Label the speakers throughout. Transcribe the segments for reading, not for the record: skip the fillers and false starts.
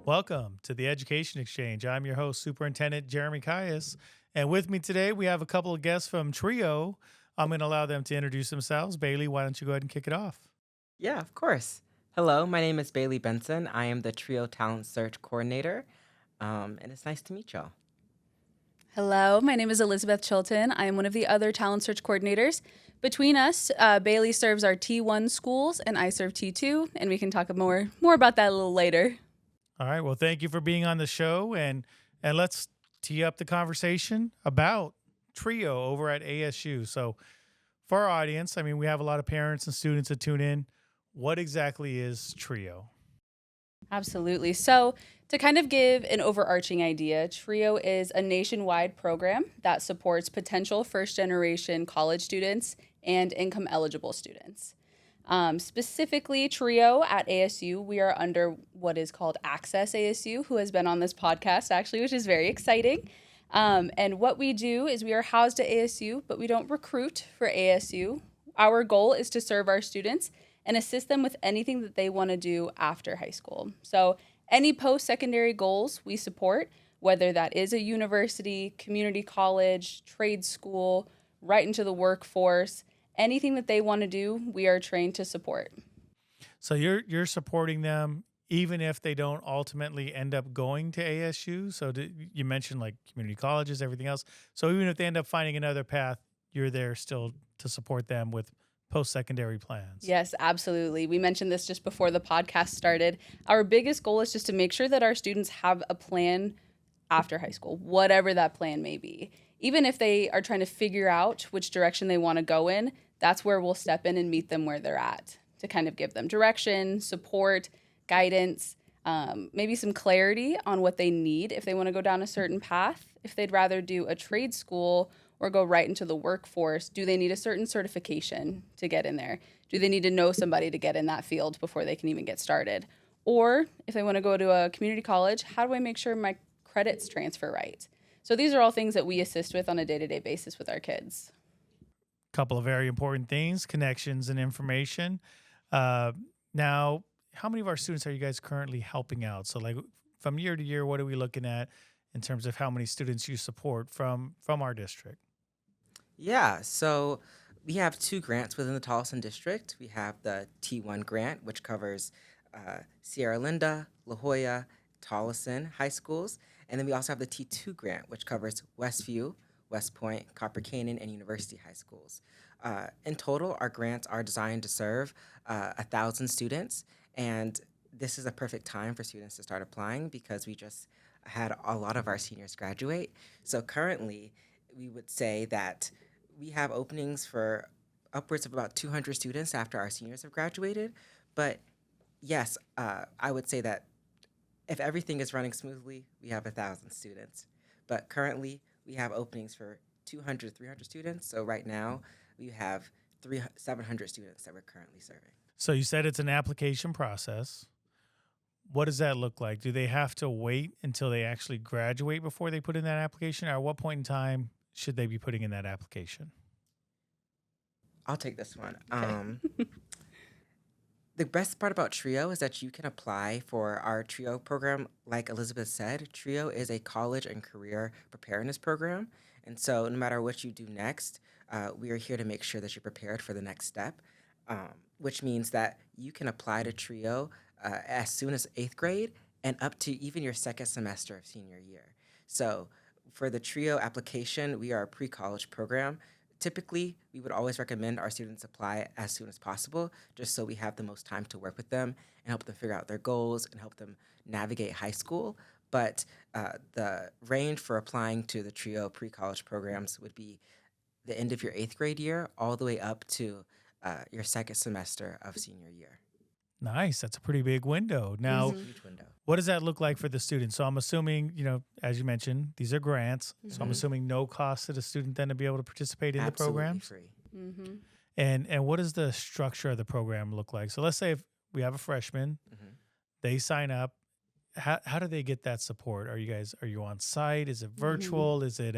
Speaker 1: Welcome to the Education Exchange. I'm your host, Superintendent Jeremy Calles. And with me today, we have a couple of guests from TRIO. I'm going to allow them to introduce themselves. Bailey, why don't you go ahead and kick it off?
Speaker 2: Yeah, of course. Hello, my name is Bailey Benson. I am the TRIO Talent Search Coordinator, and it's nice to meet y'all.
Speaker 3: Hello, my name is Elizabeth Chilton. I am one of the other talent search coordinators. Between us, Bailey serves our T1 schools and I serve T2, and we can talk more about that a little later.
Speaker 1: All right. Well, thank you for being on the show, and let's tee up the conversation about TRIO over at ASU. So for our audience, I mean, we have a lot of parents and students that tune in. What exactly is TRIO?
Speaker 3: Absolutely. So to kind of give an overarching idea, TRIO is a nationwide program that supports potential first-generation college students and income-eligible students. Specifically, TRIO at ASU, we are under what is called Access ASU, who has been on this podcast, actually, which is very exciting. And what we do is we are housed at ASU, but we don't recruit for ASU. Our goal is to serve our students and assist them with anything that they want to do after high school. So any post-secondary goals we support, whether that is a university, community college, trade school, right into the workforce, anything that they want to do, we are trained to support.
Speaker 1: So you're supporting them even if they don't ultimately end up going to ASU. So you mentioned like community colleges, everything else. So even if they end up finding another path, you're there still to support them with post-secondary plans.
Speaker 3: Yes, absolutely. We mentioned this just before the podcast started. Our biggest goal is just to make sure that our students have a plan after high school, whatever that plan may be. Even if they are trying to figure out which direction they want to go in, that's where we'll step in and meet them where they're at to kind of give them direction, support, guidance, maybe some clarity on what they need if they want to go down a certain path. If they'd rather do a trade school or go right into the workforce, do they need a certain certification to get in there? Do they need to know somebody to get in that field before they can even get started? Or if they want to go to a community college, how do I make sure my credits transfer right? So these are all things that we assist with on a day-to-day basis with our kids.
Speaker 1: Couple of very important things, connections and information. Now, how many of our students are you guys currently helping out? So like from year to year, what are we looking at in terms of how many students you support from our district?
Speaker 2: Yeah, so we have two grants within the Tolleson district. We have the T1 grant, which covers Sierra Linda, La Jolla, Tolleson high schools. And then we also have the T2 grant, which covers Westview, West Point, Copper Canyon, and University high schools. In total, our grants are designed to serve 1,000 students. And this is a perfect time for students to start applying because we just had a lot of our seniors graduate. So currently, we would say that we have openings for upwards of about 200 students after our seniors have graduated. But yes, I would say that if everything is running smoothly, we have 1,000 students. But currently, we have openings for 200, 300 students. So right now, we have 700 students that we're currently serving.
Speaker 1: So you said it's an application process. What does that look like? Do they have to wait until they actually graduate before they put in that application? Or at what point in time should they be putting in that application?
Speaker 2: I'll take this one.
Speaker 3: Okay.
Speaker 2: The best part about TRIO is that you can apply for our TRIO program. Like Elizabeth said, TRIO is a college and career preparedness program. And so no matter what you do next, we are here to make sure that you're prepared for the next step, which means that you can apply to TRIO as soon as 8th grade and up to even your second semester of senior year. So for the TRIO application, we are a pre-college program. Typically, we would always recommend our students apply as soon as possible, just so we have the most time to work with them and help them figure out their goals and help them navigate high school. But the range for applying to the TRIO pre-college programs would be the end of your 8th grade year all the way up to your second semester of senior year.
Speaker 1: Nice. That's a pretty big window. Now,
Speaker 2: Huge window.
Speaker 1: what does that look like for the student? So I'm assuming, as you mentioned, these are grants. So I'm
Speaker 2: Mhm.
Speaker 1: assuming no cost to the student then to be able to participate in the
Speaker 2: Absolutely
Speaker 1: programs.
Speaker 2: free.
Speaker 3: Mm-hmm.
Speaker 1: And what does the structure of the program look like? So let's say if we have a freshman,
Speaker 2: Mhm.
Speaker 1: they sign up. How do they get that support? Are you on site? Is it virtual? Is it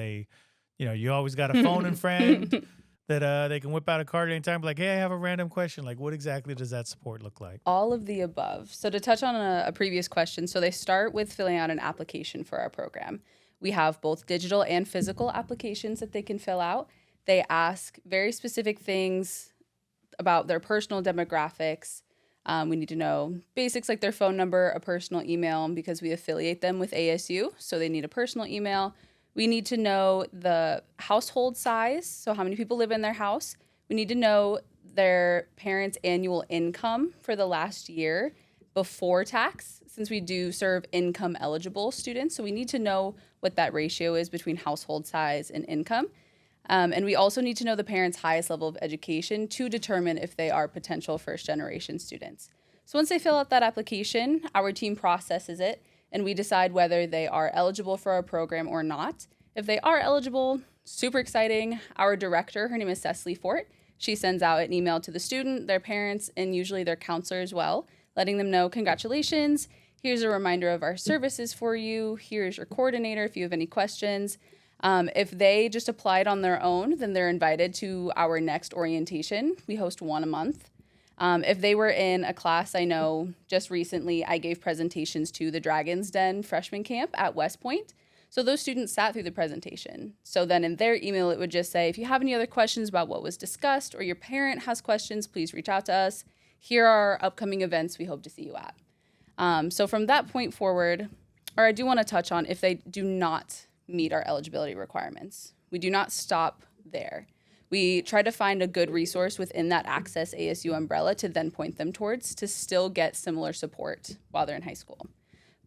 Speaker 1: you always got a phone and friend? that they can whip out a card anytime, like, hey, I have a random question. Like, what exactly does that support look like?
Speaker 3: All of the above. So to touch on a previous question, so they start with filling out an application for our program. We have both digital and physical applications that they can fill out. They ask very specific things about their personal demographics. We need to know basics like their phone number, a personal email, because we affiliate them with ASU, so they need a personal email. We need to know the household size, so how many people live in their house. We need to know their parents' annual income for the last year before tax, since we do serve income eligible students. So we need to know what that ratio is between household size and income. And we also need to know the parents' highest level of education to determine if they are potential first generation students. So once they fill out that application, our team processes it and we decide whether they are eligible for our program or not. If they are eligible, super exciting. Our director, her name is Cecily Fort, she sends out an email to the student, their parents, and usually their counselor as well, letting them know, congratulations, here's a reminder of our services for you, here's your coordinator if you have any questions. If they just applied on their own, then they're invited to our next orientation. We host one a month. If they were in a class, I know just recently I gave presentations to the Dragon's Den freshman camp at West Point. So those students sat through the presentation. So then in their email, it would just say, if you have any other questions about what was discussed or your parent has questions, please reach out to us. Here are our upcoming events we hope to see you at. So from that point forward, or I do want to touch on if they do not meet our eligibility requirements. We do not stop there. We try to find a good resource within that Access ASU umbrella to then point them towards to still get similar support while they're in high school.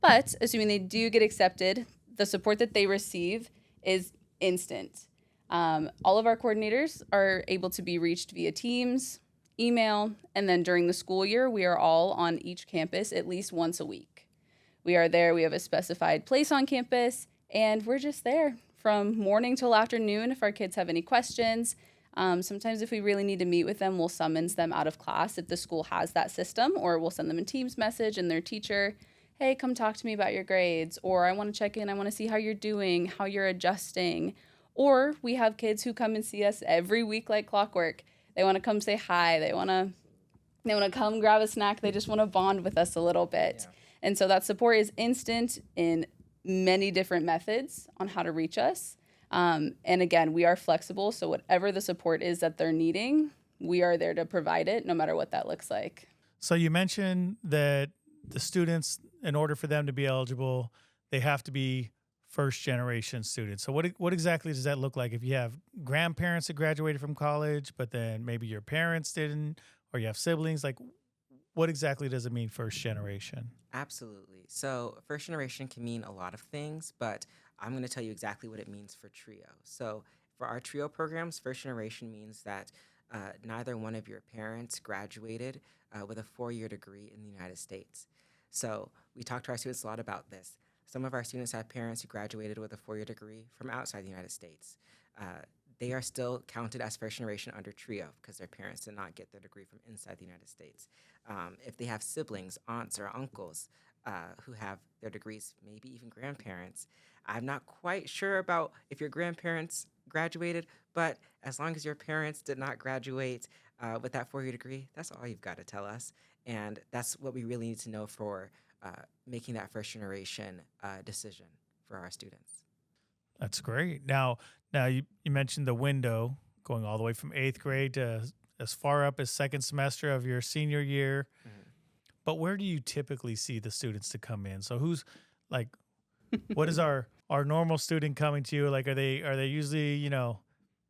Speaker 3: But assuming they do get accepted, the support that they receive is instant. All of our coordinators are able to be reached via Teams, email, and then during the school year, we are all on each campus at least once a week. We are there, we have a specified place on campus, and we're just there from morning till afternoon if our kids have any questions. Sometimes if we really need to meet with them, we'll summons them out of class if the school has that system, or we'll send them a Teams message and their teacher, hey, come talk to me about your grades, or I want to check in, I want to see how you're doing, how you're adjusting. Or we have kids who come and see us every week like clockwork. They want to come say hi, they want to come grab a snack, they just want to bond with us a little bit. Yeah. And so that support is instant in many different methods on how to reach us. And again, we are flexible. So whatever the support is that they're needing, we are there to provide it no matter what that looks like.
Speaker 1: So you mentioned that the students, in order for them to be eligible, they have to be first generation students. So what exactly does that look like? If you have grandparents that graduated from college, but then maybe your parents didn't, or you have siblings, like what exactly does it mean first generation?
Speaker 2: Absolutely. So first generation can mean a lot of things, but I'm going to tell you exactly what it means for TRIO. So for our TRIO programs, first generation means that neither one of your parents graduated with a 4-year degree in the United States. So we talk to our students a lot about this. Some of our students have parents who graduated with a 4-year degree from outside the United States. They are still counted as first generation under TRIO because their parents did not get their degree from inside the United States. If they have siblings, aunts, or uncles who have their degrees, maybe even grandparents, I'm not quite sure about if your grandparents graduated, but as long as your parents did not graduate with that 4-year degree, that's all you've got to tell us. And that's what we really need to know for making that first generation decision for our students.
Speaker 1: That's great. Now you mentioned the window going all the way from 8th grade to as far up as second semester of your senior year. Mm-hmm. But where do you typically see the students to come in? So who's like, what is our normal student coming to you? Like, are they usually,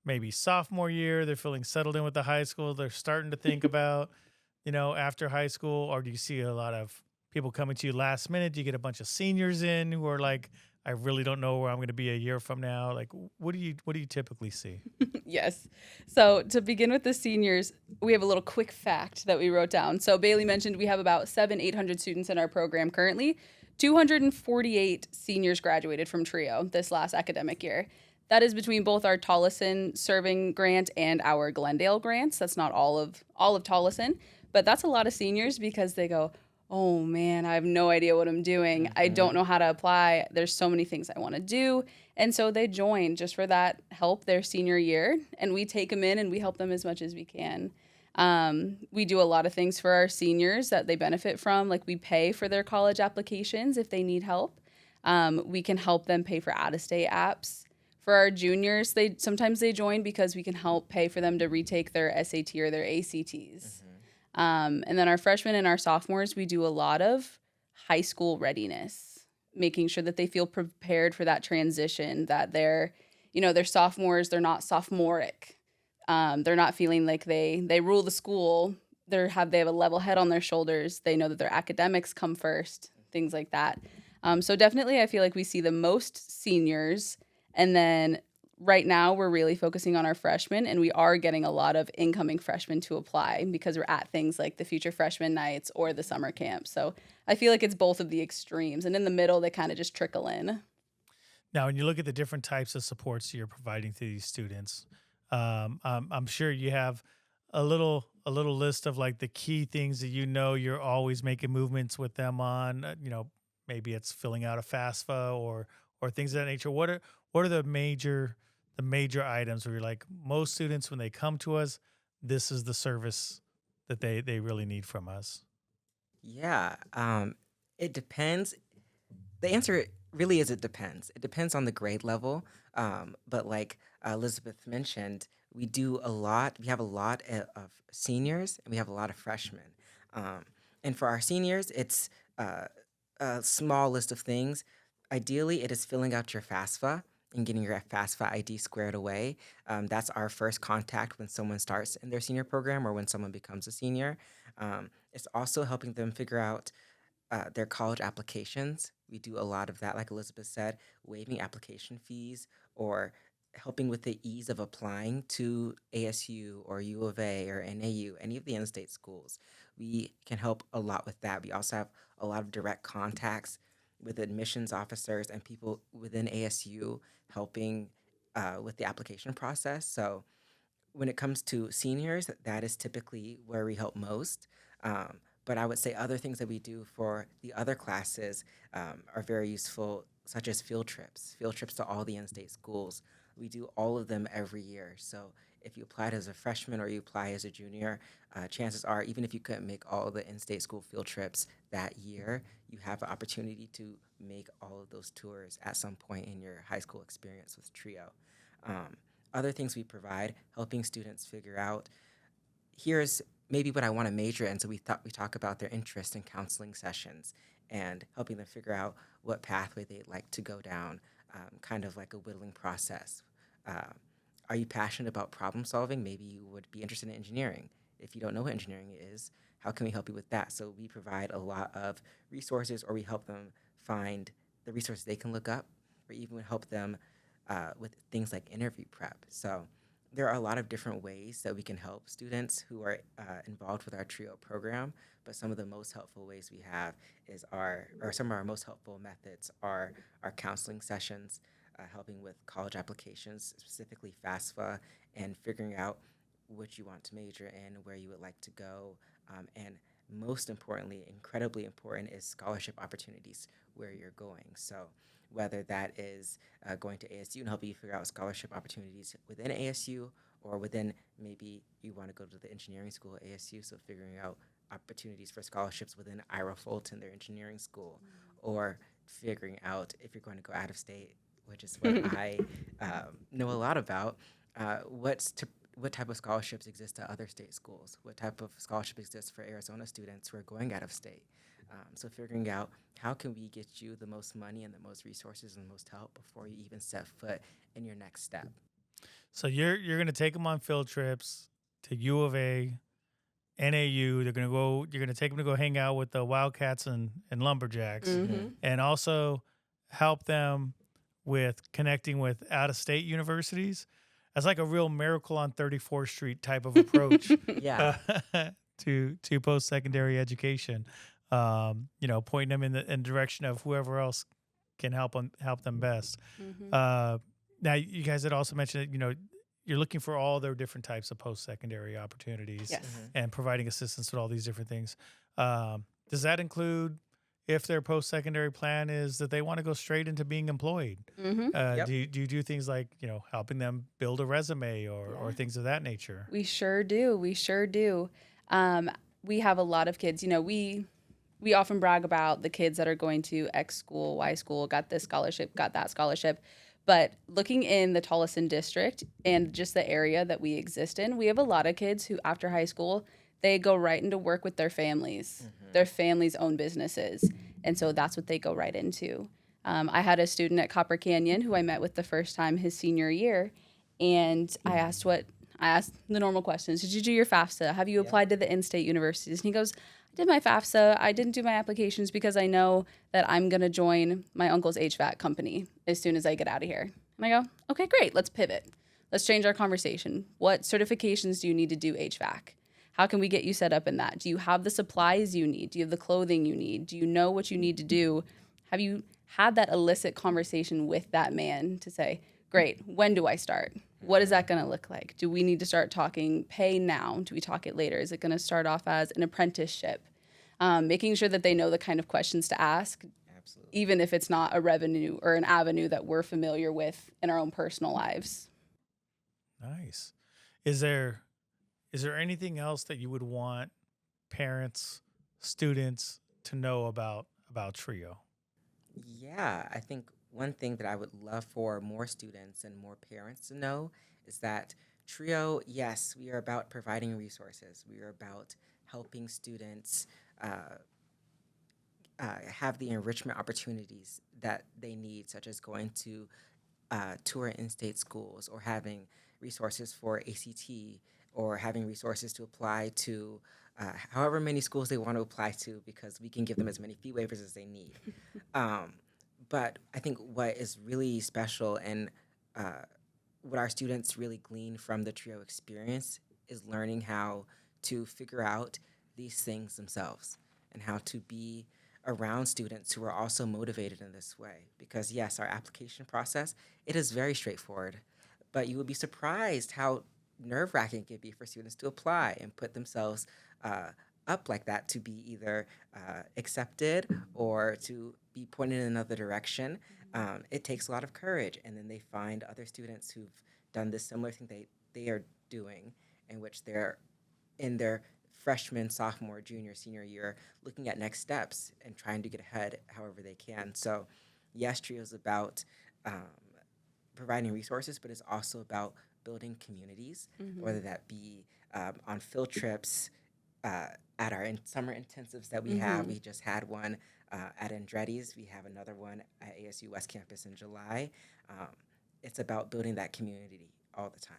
Speaker 1: maybe sophomore year, they're feeling settled in with the high school, they're starting to think about, after high school, or do you see a lot of people coming to you last minute? Do you get a bunch of seniors in who are like, I really don't know where I'm going to be a year from now? Like, what do you typically see?
Speaker 3: Yes. So to begin with the seniors, we have a little quick fact that we wrote down. So Bailey mentioned we have about 800 students in our program currently. 248 seniors graduated from TRIO this last academic year. That is between both our Tolleson serving grant and our Glendale grants. That's not all of Tolleson, but that's a lot of seniors because they go, oh man, I have no idea what I'm doing. I don't know how to apply. There's so many things I want to do. And so they join just for that help their senior year, and we take them in and we help them as much as we can. We do a lot of things for our seniors that they benefit from, like we pay for their college applications if they need help. We can help them pay for out-of-state apps. For our juniors, they sometimes they join because we can help pay for them to retake their SAT or their ACTs. And then our freshmen and our sophomores, we do a lot of high school readiness, making sure that they feel prepared for that transition, that they're sophomores, they're not sophomoric. They're not feeling like they rule the school. They have a level head on their shoulders. They know that their academics come first, things like that. So definitely I feel like we see the most seniors, and then right now we're really focusing on our freshmen, and we are getting a lot of incoming freshmen to apply because we're at things like the Future Freshman Nights or the summer camp. So I feel like it's both of the extremes, and in the middle they kind of just trickle in.
Speaker 1: Now, when you look at the different types of supports you're providing to these students, I'm sure you have a little list of like the key things that you're always making movements with them on. Maybe it's filling out a FAFSA or things of that nature. What are the major items where you're like, most students when they come to us, this is the service that they really need from us?
Speaker 2: Yeah, it depends. The answer really is it depends. It depends on the grade level. But like Elizabeth mentioned, we have a lot of seniors and we have a lot of freshmen. And for our seniors, it's a small list of things. Ideally, it is filling out your FAFSA and getting your FAFSA ID squared away. That's our first contact when someone starts in their senior program or when someone becomes a senior. It's also helping them figure out their college applications. We do a lot of that, like Elizabeth said, waiving application fees or helping with the ease of applying to ASU or U of A or NAU, any of the in-state schools. We can help a lot with that. We also have a lot of direct contacts with admissions officers and people within ASU helping with the application process. So when it comes to seniors, that is typically where we help most. But I would say other things that we do for the other classes are very useful, such as field trips to all the in-state schools. We do all of them every year. So if you applied as a freshman or you apply as a junior, chances are, even if you couldn't make all the in-state school field trips that year, you have an opportunity to make all of those tours at some point in your high school experience with TRIO. Other things we provide, helping students figure out, here's maybe what I want to major in. So we talk about their interest in counseling sessions and helping them figure out what pathway they'd like to go down, kind of like a whittling process. Are you passionate about problem solving? Maybe you would be interested in engineering. If you don't know what engineering is, how can we help you with that? So we provide a lot of resources, or we help them find the resources they can look up, or even help them with things like interview prep. So there are a lot of different ways that we can help students who are involved with our TRIO program, but some of the most helpful ways we have some of our most helpful methods are our counseling sessions, helping with college applications, specifically FAFSA, and figuring out what you want to major in, where you would like to go, and most importantly, incredibly important, is scholarship opportunities where you're going. So whether that is going to ASU and helping you figure out scholarship opportunities within ASU, or within, maybe you want to go to the engineering school at ASU, so figuring out opportunities for scholarships within Ira Fulton, their engineering school, or figuring out if you're going to go out of state, which is what I know a lot about, what type of scholarships exist at other state schools, what type of scholarship exists for Arizona students who are going out of state. So figuring out how can we get you the most money and the most resources and the most help before you even set foot in your next step.
Speaker 1: So you're going to take them on field trips to U of A, NAU. You're going to take them to go hang out with the Wildcats and Lumberjacks, and also help them with connecting with out-of-state universities. That's like a real Miracle on 34th Street type of approach.
Speaker 2: Yeah.
Speaker 1: To post-secondary education. Pointing them in the direction of whoever else can help them best. Now, you guys had also mentioned that, you're looking for all their different types of post-secondary opportunities,
Speaker 3: Yes.
Speaker 1: and providing assistance with all these different things. Does that include if their post-secondary plan is that they want to go straight into being employed.
Speaker 3: Hmm.
Speaker 2: Yep.
Speaker 1: Do you do things like, helping them build a resume or
Speaker 3: Yeah.
Speaker 1: things of that nature?
Speaker 3: We sure do. We sure do. Um, we have a lot of kids. We often brag about the kids that are going to X school, Y school, got this scholarship, got that scholarship. But looking in the Tolleson district and just the area that we exist in, we have a lot of kids who, after high school, they go right into work with their families. Their families own businesses. And so that's what they go right into. I had a student at Copper Canyon who I met with the first time his senior year. And I asked the normal questions. Did you do your FAFSA? Have you applied to the in-state universities? And he goes, I did my FAFSA. I didn't do my applications because I know that I'm going to join my uncle's HVAC company as soon as I get out of here. And I go, okay, great. Let's pivot. Let's change our conversation. What certifications do you need to do HVAC? How can we get you set up in that? Do you have the supplies you need? Do you have the clothing you need? Do you know what you need to do? Have you had that illicit conversation with that man to say, great, when do I start? What is that going to look like? Do we need to start talking pay now? Do we talk it later? Is it going to start off as an apprenticeship? Making sure that they know the kind of questions to ask,
Speaker 2: Absolutely.
Speaker 3: even if it's not a revenue or an avenue that we're familiar with in our own personal lives.
Speaker 1: Nice. Is there anything else that you would want parents, students to know about TRIO?
Speaker 2: Yeah, I think one thing that I would love for more students and more parents to know is that TRIO, yes, we are about providing resources. We are about helping students have the enrichment opportunities that they need, such as going to tour in-state schools or having resources for ACT or having resources to apply to however many schools they want to apply to, because we can give them as many fee waivers as they need. But I think what is really special and what our students really glean from the TRIO experience is learning how to figure out these things themselves and how to be around students who are also motivated in this way. Because yes, our application process, it is very straightforward, but you would be surprised how nerve-wracking it can be for students to apply and put themselves up like that to be either accepted or to be pointed in another direction. It takes a lot of courage, and then they find other students who've done this similar thing they are doing, in which they're in their freshman, sophomore, junior, senior year looking at next steps and trying to get ahead however they can. So yes, TRIO is about providing resources, but it's also about building communities, whether that be on field trips, at our summer intensives that we have. We just had one at Andretti's. We have another one at ASU West Campus in July. It's about building that community all the time.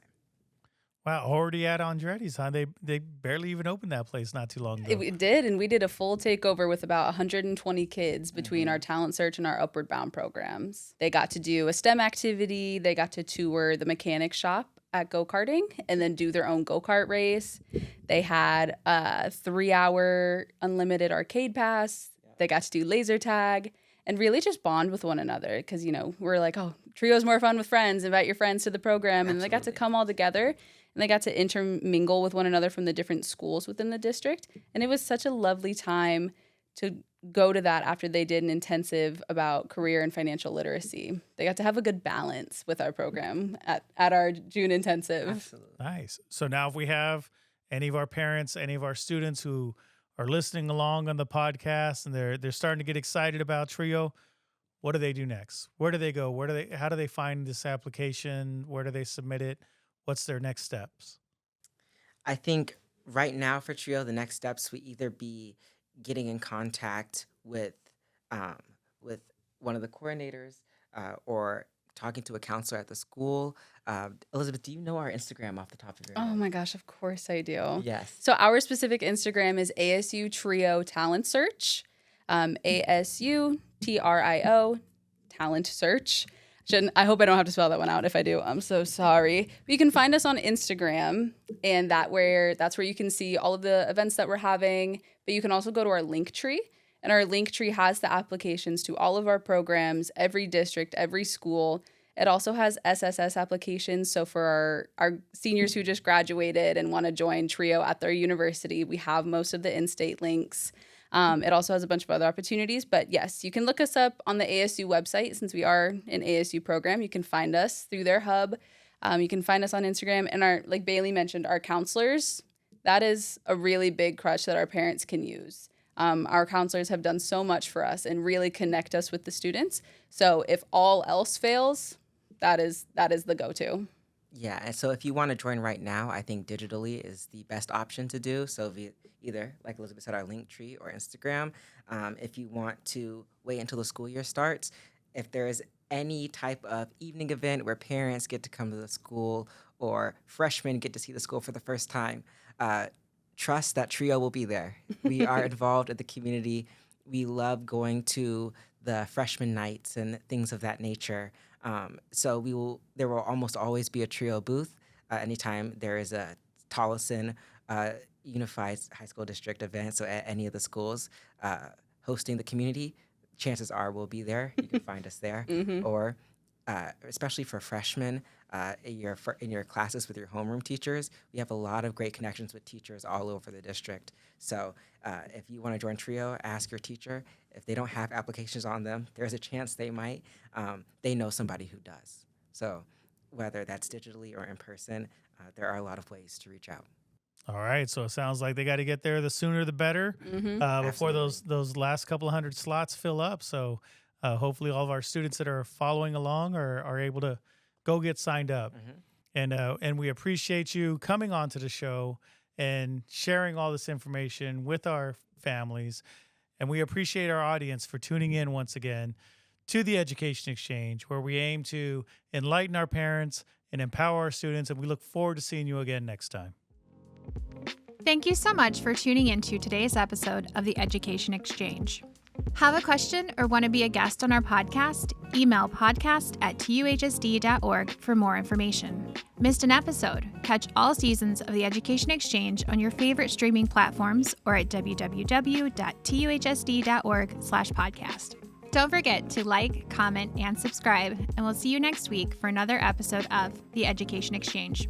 Speaker 1: Wow, already at Andretti's, huh? They barely even opened that place not too long ago.
Speaker 3: We did, and we did a full takeover with about 120 kids between our talent search and our upward bound programs. They got to do a STEM activity. They got to tour the mechanic shop at go-karting and then do their own go-kart race. They had a 3-hour unlimited arcade pass. They got to do laser tag and really just bond with one another because, we're like, oh, TRIO's more fun with friends. Invite your friends to the program. And they got to come all together. And they got to intermingle with one another from the different schools within the district. And it was such a lovely time to go to that after they did an intensive about career and financial literacy. They got to have a good balance with our program at our June intensive.
Speaker 2: Absolutely.
Speaker 1: Nice. So now if we have any of our parents, any of our students who are listening along on the podcast and they're starting to get excited about TRIO, what do they do next? Where do they go? How do they find this application? Where do they submit it? What's their next steps?
Speaker 2: I think right now for TRIO, the next steps would either be getting in contact with one of the coordinators or talking to a counselor at the school. Elizabeth, do you know our Instagram off the top of your head?
Speaker 3: Oh my gosh, of course I do.
Speaker 2: Yes.
Speaker 3: So our specific Instagram is ASU TRIO Talent Search, ASU TRIO Talent Search. I hope I don't have to spell that one out. If I do, I'm so sorry. But you can find us on Instagram, and that's where you can see all of the events that we're having. But you can also go to our link tree, and our link tree has the applications to all of our programs, every district, every school. It also has SSS applications. So for our seniors who just graduated and want to join TRIO at their university, we have most of the in-state links. It also has a bunch of other opportunities. But yes, you can look us up on the ASU website. Since we are an ASU program, you can find us through their hub. You can find us on Instagram. And like Bailey mentioned, our counselors, that is a really big crutch that our parents can use. Our counselors have done so much for us and really connect us with the students. So if all else fails, that is the go-to.
Speaker 2: Yeah, and so if you want to join right now, I think digitally is the best option to do. So either, like Elizabeth said, our Linktree or Instagram. If you want to wait until the school year starts, if there is any type of evening event where parents get to come to the school or freshmen get to see the school for the first time, trust that TRIO will be there. We are involved in the community. We love going to the freshman nights and things of that nature. So there will almost always be a TRIO booth anytime there is a Tolleson Unified High School District event. So at any of the schools hosting the community, chances are we'll be there. You can find us there. Or especially for freshmen in your classes with your homeroom teachers, we have a lot of great connections with teachers all over the district. So if you want to join TRIO, ask your teacher. If they don't have applications on them, there's a chance they might. They know somebody who does. So whether that's digitally or in person, there are a lot of ways to reach out.
Speaker 1: All right, so it sounds like they got to get there the sooner the better before those last couple of hundred slots fill up. So hopefully all of our students that are following along are able to go get signed up. And we appreciate you coming on to the show and sharing all this information with our families. And we appreciate our audience for tuning in once again to the Education Exchange, where we aim to enlighten our parents and empower our students. And we look forward to seeing you again next time.
Speaker 4: Thank you so much for tuning into today's episode of the Education Exchange. Have a question or want to be a guest on our podcast? Email podcast@tuhsd.org for more information. Missed an episode? Catch all seasons of the Education Exchange on your favorite streaming platforms or at www.tuhsd.org/podcast. Don't forget to like, comment, and subscribe, and we'll see you next week for another episode of the Education Exchange.